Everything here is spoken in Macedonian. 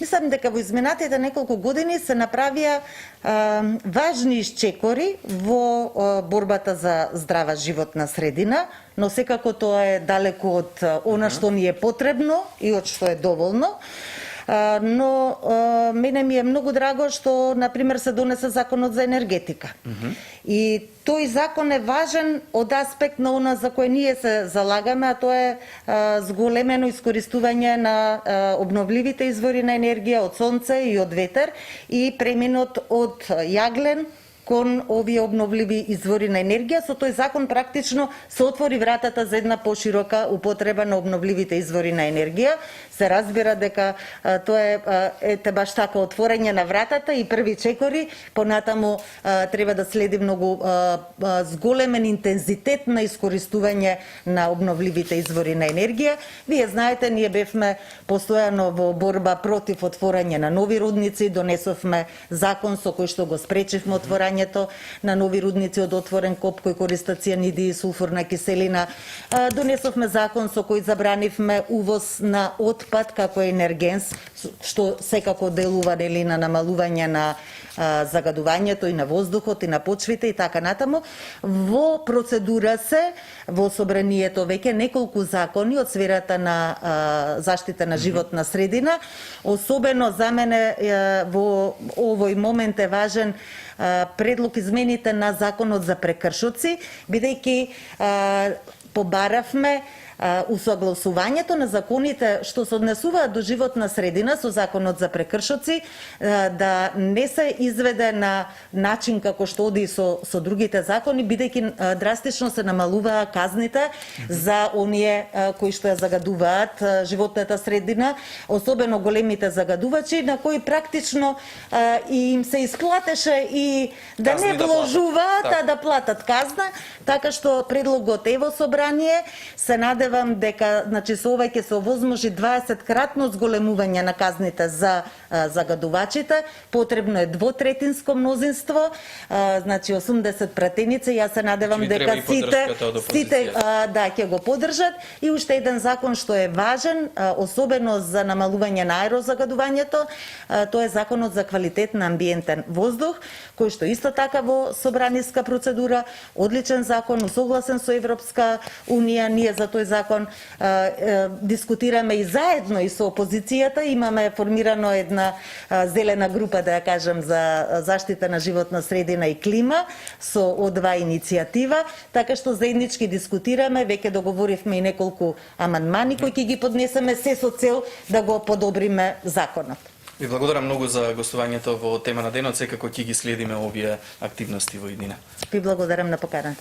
Мислам дека во изминатите неколку години се направија важни исчекори во борбата за здрава животна средина, но секако тоа е далеку од она што ни е потребно и од што е доволно. Но мене ми е многу драго што, например, се донесе законот за енергетика. И тој закон е важен од аспект на она за кој ние се залагаме, а тоа е зголемено искористување на обновливите извори на енергија од сонце и од ветер и преминот од јаглен кон овие обновливи извори на енергија. Со тој закон практично се отвори вратата за една поширока употреба на обновливите извори на енергија. Се разбира дека тоа е баш така отворање на вратата и први чекори, понатаму треба да следи многу зголемен интензитет на искористување на обновливите извори на енергија. Вие знаете, ние бевме постојано во борба против отворање на нови рудници, донесовме закон со кој што го спречивме отворањето на нови рудници од отворен коп кои користат цијаниди и сулфурна киселина. Донесовме закон со кој забранивме увоз на отпад како енергенс, што секако делува на намалување на загадувањето и на воздухот и на почвите и така натаму. Во процедура се во собранието веќе неколку закони од сферата на заштита на животна средина. Особено за мене во овој момент е важен предлог измените на законот за прекршоци, бидејќи побаравме усогласувањето на законите што се однесуваат до животна средина со законот за прекршоци да не се изведе на начин како што оди со другите закони, бидејќи драстично се намалуваа казните за оние кои што ја загадуваат животната средина, особено големите загадувачи, на кои практично и им се исплатеше и да не вложуваат, а да платат казна, така што предлогот е во собрание. Се надевам дека со ова ќе се овозможи 20-кратно зголемување на казните за загадувачите. Потребно е двотретинско мнозинство, 80 пратеници. Јас се надевам дека сите ќе го поддржат. И уште еден закон што е важен, особено за намалување на аерозагадувањето, тоа е законот за квалитет на амбиентен воздух, кој што исто така во собраниска процедура, одличен закон, усогласен со Европска унија. Ние за тој закон дискутираме и заедно и со опозицијата. Имаме формирано една зелена група, да ја кажем, за заштита на животна средина и клима со О2 иницијатива, така што заеднички дискутираме, веќе договоривме и неколку амандмани кои ќе ги поднесеме се со цел да го подобриме законот. Ви благодарам многу за гостувањето во тема на денот, секако ќе ги следиме овие активности во иднина. Ви благодарам на поканата.